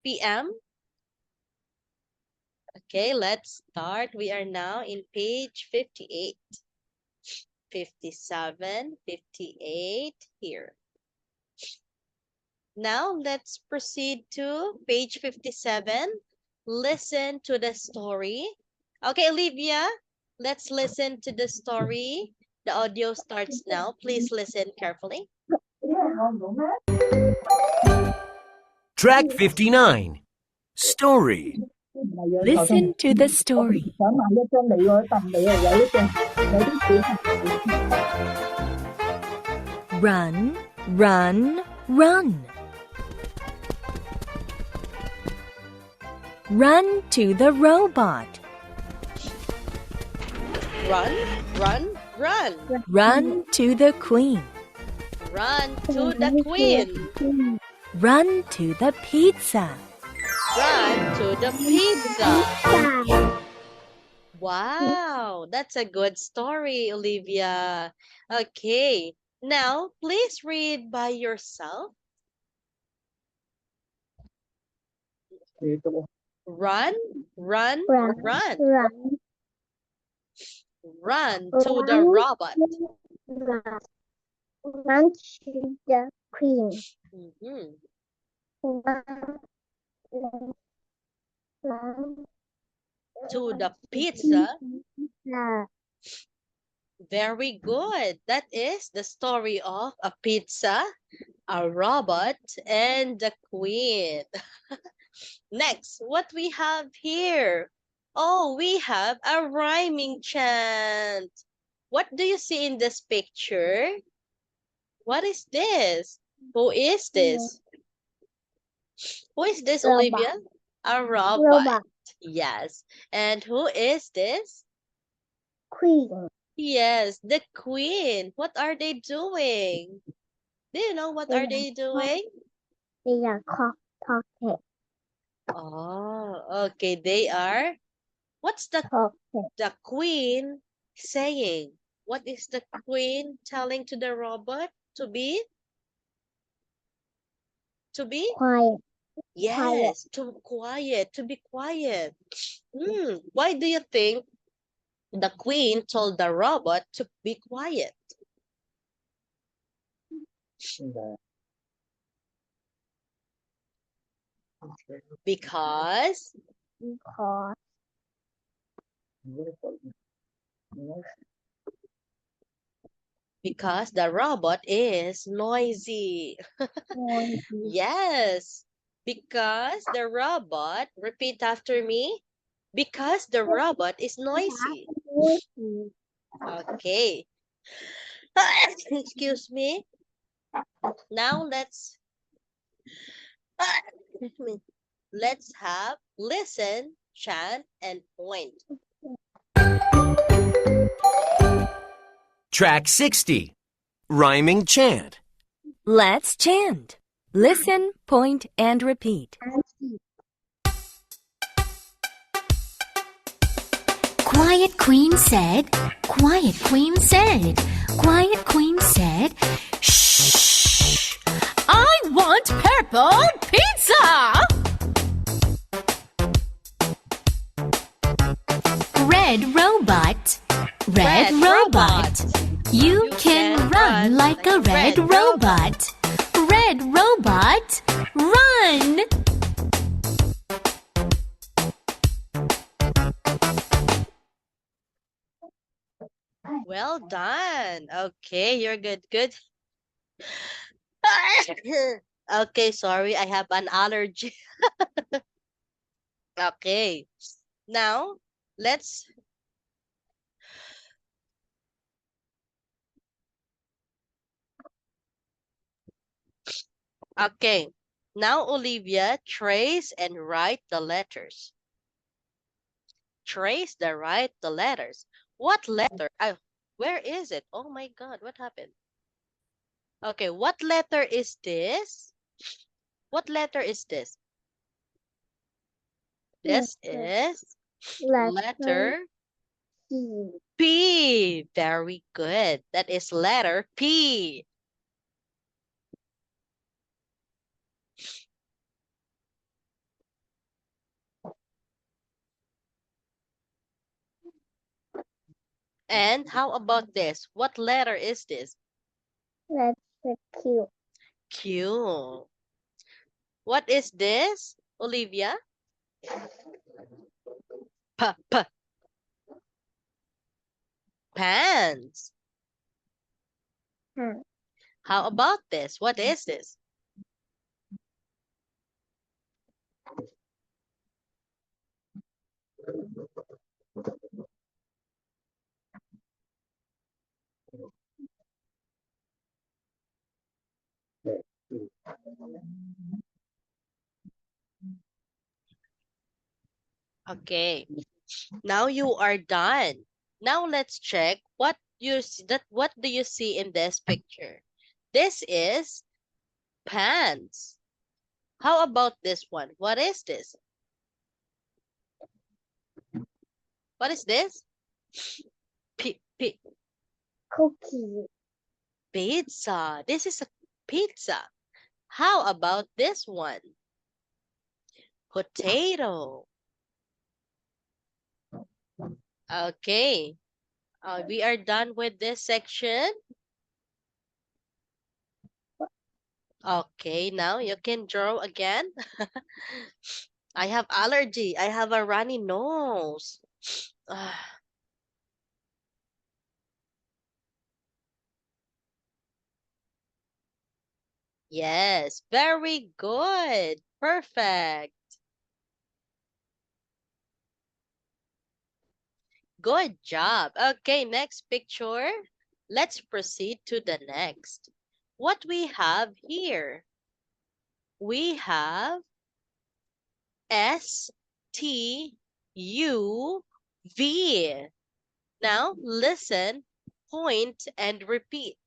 p.m.? Okay, let's start. We are now in page 58. 57, 58 here. Now let's proceed to page 57. Listen to the story. Okay, Olivia, let's listen to the story. The audio starts now. Please listen carefully. Track 59. Story. Listen to the story. Run, run, run. Run to the robot. Run, run, run. Run to the queen. Run to the queen. Run to the pizza. Run to the pizza. Wow, that's a good story, Olivia. Okay, now please read by yourself. Run, run, run. Run to the robot. Run to the queen. Mhm. Run To the pizza. pizza. Very good. That is the story of a pizza, a robot, and the queen. Next, what we have here? Oh, we have a rhyming chant. What do you see in this picture? What is this? Who is this? Who is this, Robot. Olivia? A robot. Robot. Yes. And who is this? Queen. Yes, the queen. What are they doing? Do you know what are they doing? They are talking. Oh, okay. They are. What's the queen saying? What is the queen telling to the robot to be? To be? Quiet. Yes, to quiet, to be quiet. Why do you think the queen told the robot to be quiet? Because the robot is noisy. Yes, because the robot, repeat after me, because the robot is noisy. Okay. Excuse me. Now let's have listen, chant, and point. Track 60. Rhyming chant. Let's chant. Listen, point, and repeat. Quiet Queen said, Quiet Queen said, Quiet Queen said, shh, I want purple pizza! Red robot, red robot, you can run like a red robot. Red robot, run! Well done. Okay, you're good. Good. Okay, sorry, I have an allergy. Okay, now let's okay. Now Olivia, trace and write the letters. Trace the letters. What letter? Where is it? Oh my God, what happened? Okay, what letter is this? What letter is this? This is letter P. Very good. That is letter P. And how about this? What letter is this? That's the Q. Q. What is this, Olivia? P. Pants. Hmm. How about this? What is this? Okay. Now you are done. Now let's check what what do you see in this picture? This is pants. How about this one? What is this? What is this? Cookie. Pizza. This is a pizza. How about this one? Potato. Okay. We are done with this section. Okay, now you can draw again. I have allergy. I have a runny nose. Ah, yes, very good. Perfect. Good job. Okay, next picture. Let's proceed to the next. What we have here? We have STUV. Now listen, point, and repeat.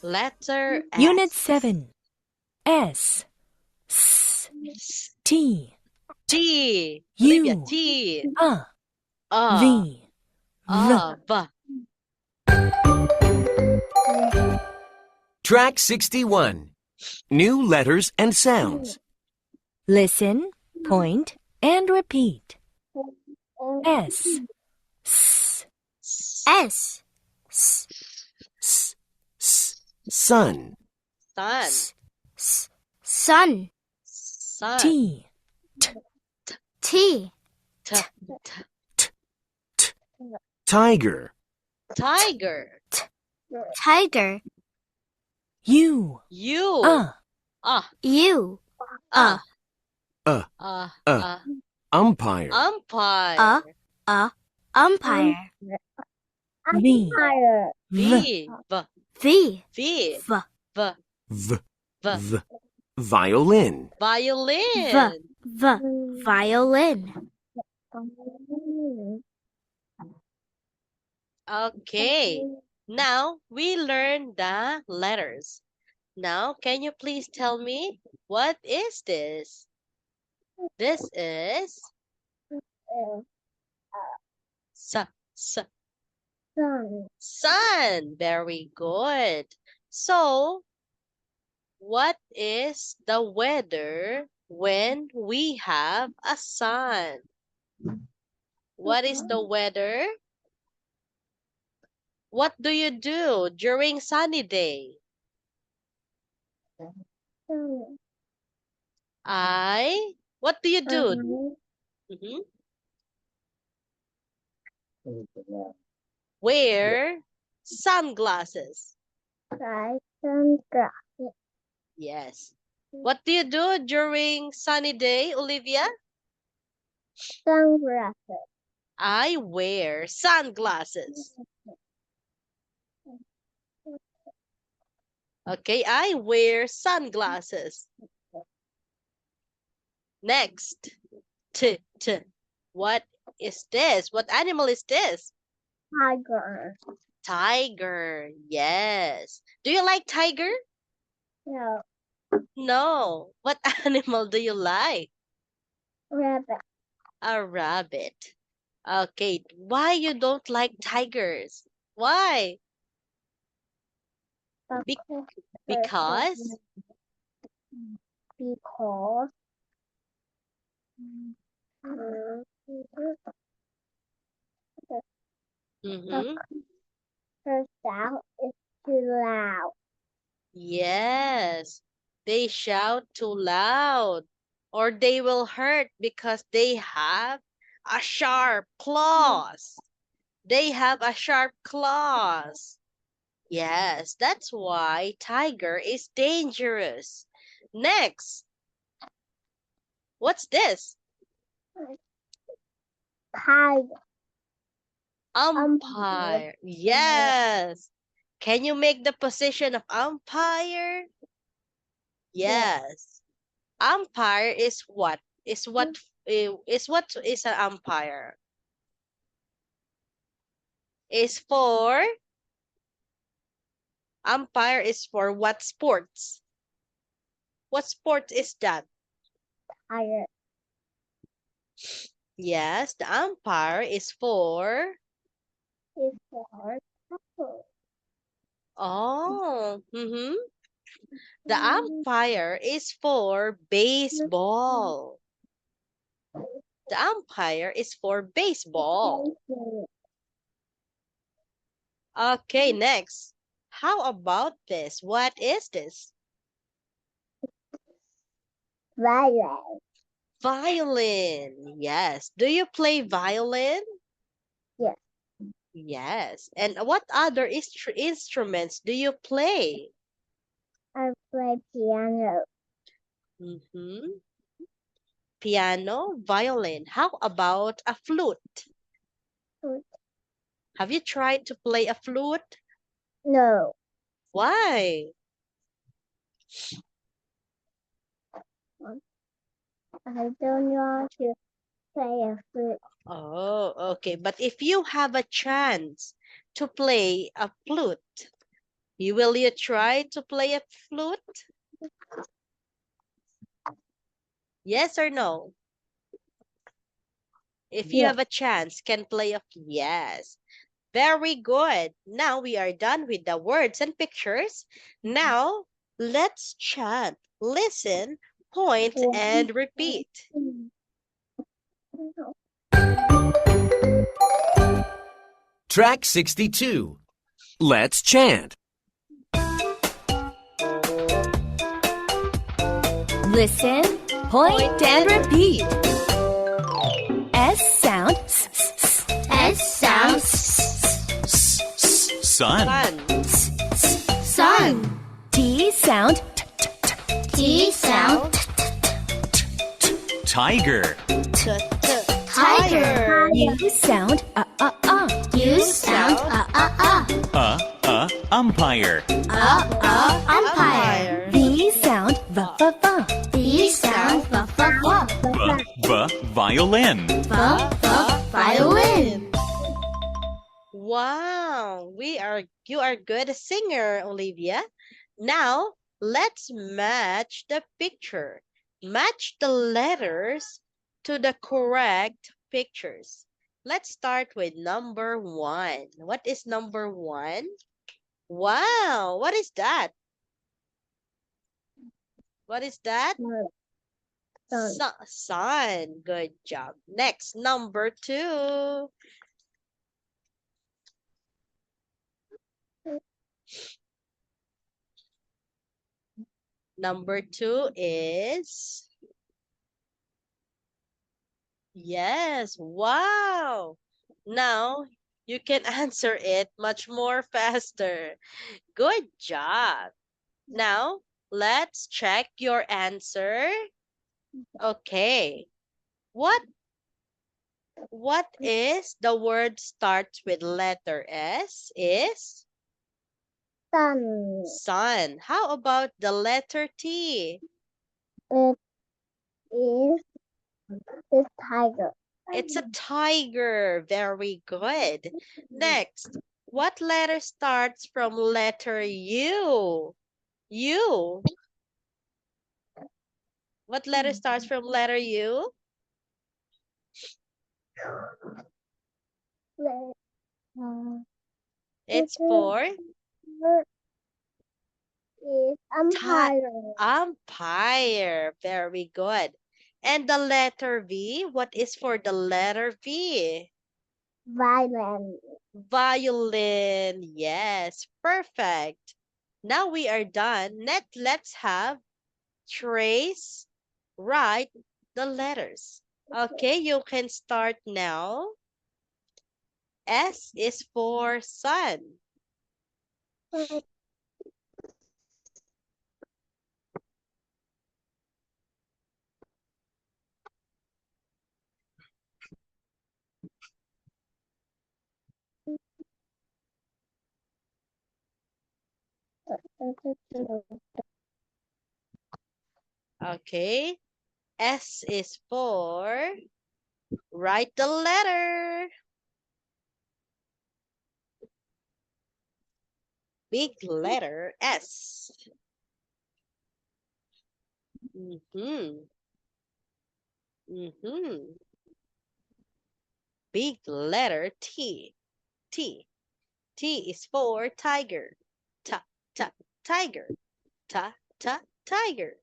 Letter S. Unit 7. S. S. T. T. U. Olivia, T. A. A. V. A. V. Track 61. New letters and sounds. Listen, point, and repeat. S. S. S. S. S. Sun. Sun. Sun. Sun. T. T. T. Tiger. Tiger. Tiger. U. U. A. U. Umpire. Umpire. Umpire. V. Fire. V. V. V. V. V. V. V. V. V. Violin. Violin. V. Violin. Okay. Now we learn the letters. Now, can you please tell me what is this? This is sun. Sun. Sun. Very good. So, what is the weather when we have a sun? What is the weather? What do you do during sunny day? Sun. What do you do? Mhm. Wear sunglasses. Sunglasses. Yes. What do you do during sunny day, Olivia? Sunglasses. I wear sunglasses. Okay, I wear sunglasses. Next. T. What is this? What animal is this? Tiger. Tiger. Yes. Do you like tiger? No. No. What animal do you like? Rabbit. A rabbit. Okay. Why you don't like tigers? Why? Be- because Because Mm-hmm. Her sound is too loud. Yes, they shout too loud, or they will hurt because they have a sharp claws. They have a sharp claws. Yes, that's why tiger is dangerous. Next, what's this? Tiger. Umpire. Yes. Can you make the position of umpire? Yes. Umpire is what? Is what is an umpire? Is for umpire is for what sports? What sport is that? Tiger. Yes, the umpire is for Is for couple. oh, the umpire is for baseball. The umpire is for baseball. Okay, next. How about this? What is this? Violin. Violin. Yes. Do you play violin? Yes. Yes. And what other instruments do you play? I play piano. Mm-hmm. Piano, violin. How about a flute? Flute. Have you tried to play a flute? No. Why? I don't know to play a flute. Oh, okay. But if you have a chance to play a flute, will you try to play a flute? Yes or no? If you Yeah. have a chance, can play a yes. Very good. Now we are done with the words and pictures. Now let's chant, listen, point, and repeat. Track 62. Let's chant. Listen, point, and repeat. S sound. S sound. Sun. Sun, Sun. T sound. T sound. Tiger. Tiger. U sound. U sound. Umpire. Umpire. V sound. V sound. Violin. Violin. Wow, you are good singer, Olivia. Now, let's match the picture. Match the letters to the correct pictures. Let's start with number 1. What is number 1? Wow, what is that? What is that? Sun. Sun. Good job. Next, number 2. Number 2 is yes. Wow. Now you can answer it much more faster. Good job. Now let's check your answer. Okay. What is the word starts with letter S? Is Sun. sun. How about the letter T? It is the tiger. It's a tiger. Very good. Next, what letter starts from letter U? U. What letter starts from letter U? It's for Is umpire. umpire. Very good. And the letter V, what is for the letter V? Violin. Violin. Yes, perfect. Now we are done. Let's have Trace write the letters. Okay, you can start now. S is for sun. Okay, S is for write the letter. Big letter S. Mm-hmm. Mm-hmm. Big letter T. T. T is for tiger. Ta, ta, tiger. Ta, ta, tiger.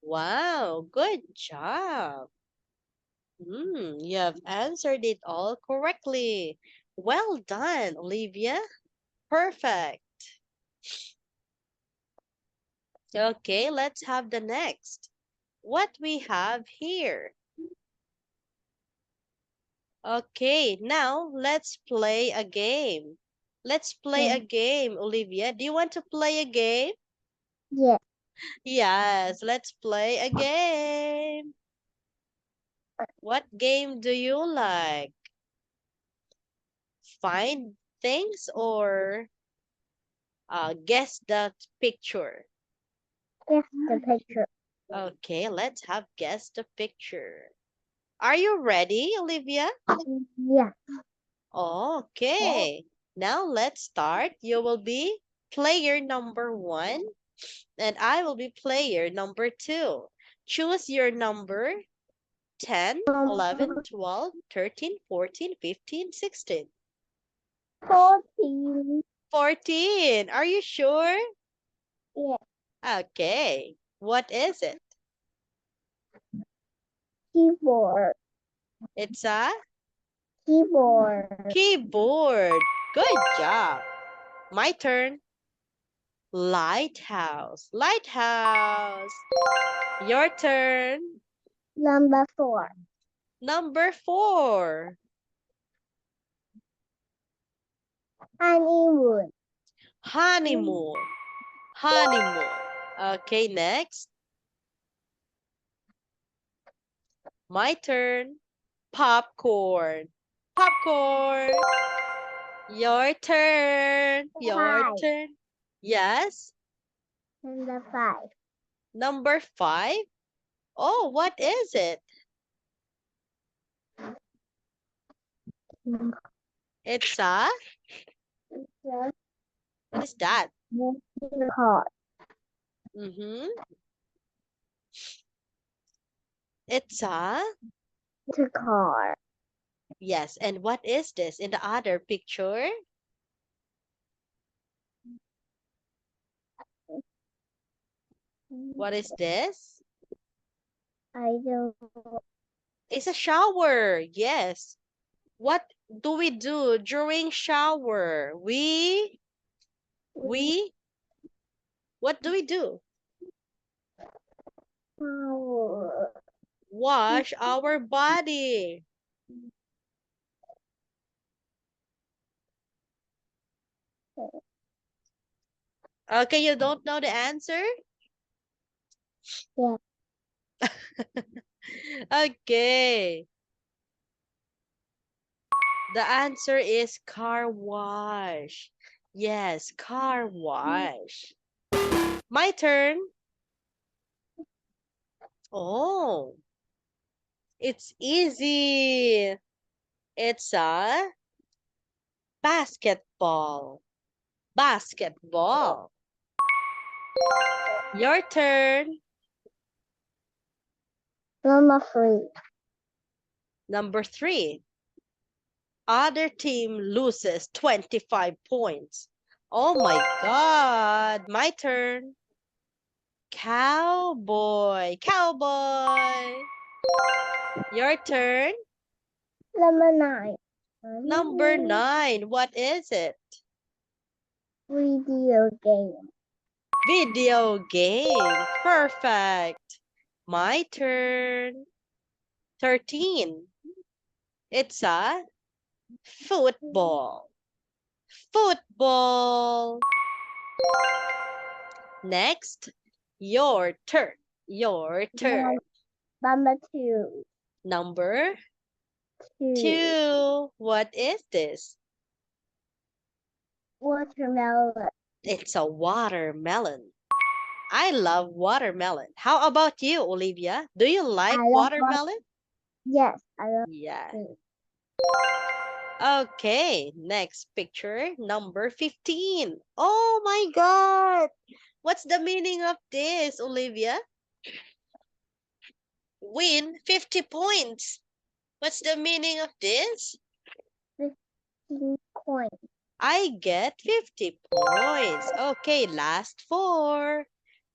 Wow, good job. You have answered it all correctly. Well done, Olivia. Perfect. Okay, let's have the next. What we have here. Okay, now let's play a game. Let's play a game, Olivia. Do you want to play a game? Yeah. Yes, let's play a game. What game do you like? Find things or guess the picture? Guess the picture. Okay, let's have guess the picture. Are you ready, Olivia? Yeah. Okay. Now let's start. You will be player number 1 and I will be player number 2. Choose your number 10, 11, 12, 13, 14, 15, 16. 14. 14. Are you sure? Yeah. Okay. What is it? Keyboard. It's a Keyboard. keyboard. Good job. My turn. Lighthouse. Lighthouse. Your turn. Number 4. Number 4. Honeymoon. Honeymoon. Honeymoon. Okay, next. My turn. Popcorn. Popcorn. Your turn. Your 5. turn. Yes. Number 5. Number 5. Oh, what is it? It's a, what is that? Car. Mm-hmm. It's a, It's a car. yes. And what is this in the other picture? What is this? I don't. It's a shower. Yes. What do we do during shower? What do we do? know. Wash our body. Okay, you don't know the answer? Yeah. Okay. The answer is car wash. Yes, car wash. My turn. Oh, it's easy. It's a basketball. Basketball. Your turn. Number 3. Number 3. Other team loses 25 points. Oh my God. My turn. Cowboy. Cowboy. Your turn. Number 9. Number 9. What is it? Video game. Video game. Perfect. My turn. 13. It's a football. Football. Next, your turn. Your turn. Number 2. Number 2. 2. What is this? Watermelon. It's a watermelon. I love watermelon. How about you, Olivia? Do you like I love watermelon? Yes, I love Yeah. it. Okay, next picture, number 15. Oh my God. What's the meaning of this, Olivia? Win 50 points. What's the meaning of this? 15 coins. I get 50 points. Okay, last 4.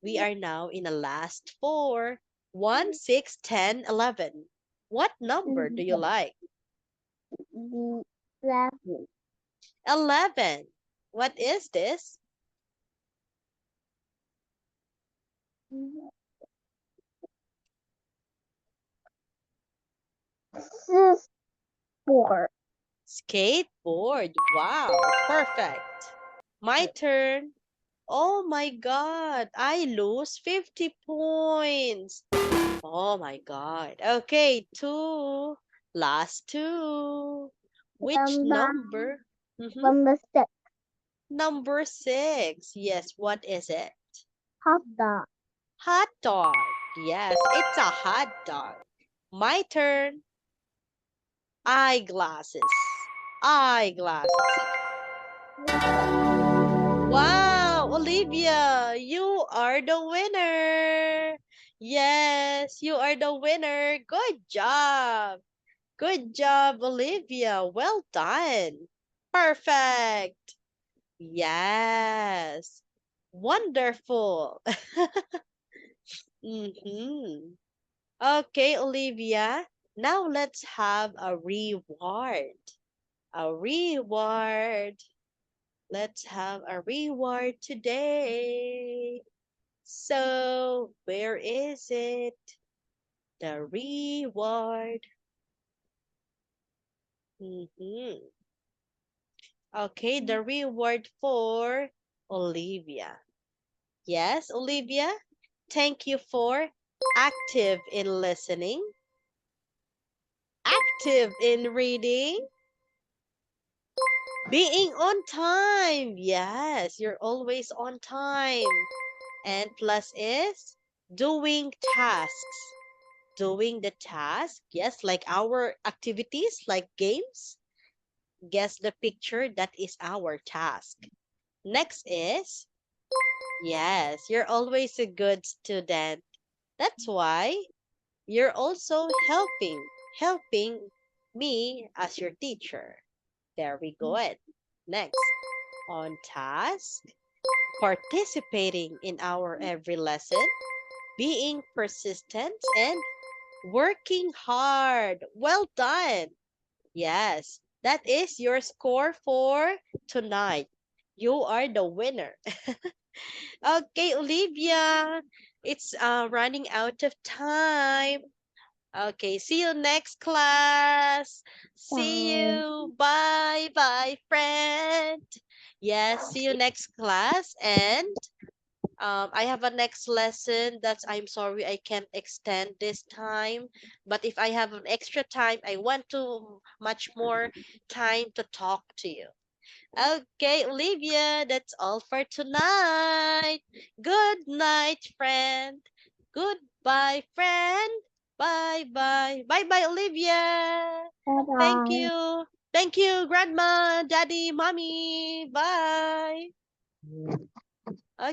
We are now in the last 4. 1, 6, 10, 11. What number do you like? The 11. 11. What is this? Skateboard. Skateboard. Wow, perfect. My turn. Oh my God, I lose 50 points. Oh my God. Okay, 2. Last 2. Which number? Mhm. Number 6. Number 6. Yes, what is it? Hot dog. Hot dog. Yes, it's a hot dog. My turn. Eyeglasses. Eyeglasses. Wow, Olivia, you are the winner. Yes, you are the winner. Good job. Good job, Olivia. Well done. Perfect. Yes. Wonderful. Mm-hmm. Okay, Olivia. Now let's have a reward. A reward. Let's have a reward today. So, where is it? The reward. Okay, the reward for Olivia. Yes, Olivia, thank you for active in listening, active in reading, being on time. Yes, you're always on time. And plus is doing tasks. Doing the task, yes, like our activities, like games. Guess the picture, that is our task. Next is, yes, you're always a good student. That's why you're also helping me as your teacher. Very good. Next, on task, participating in our every lesson, being persistent, and working hard. Well done. Yes, that is your score for tonight. You are the winner. Okay, Olivia, it's running out of time. Okay, see you next class. See Bye. you. Bye bye, friend. Yes, see you next class. And I have a next lesson that I'm sorry I can't extend this time. But if I have an extra time, I want to much more time to talk to you. Okay, Olivia, that's all for tonight. Good night, friend. Goodbye, friend. Bye bye. Bye bye, Olivia. Thank Bye-bye. you. Thank you, Grandma, Daddy, Mommy. Bye. Okay.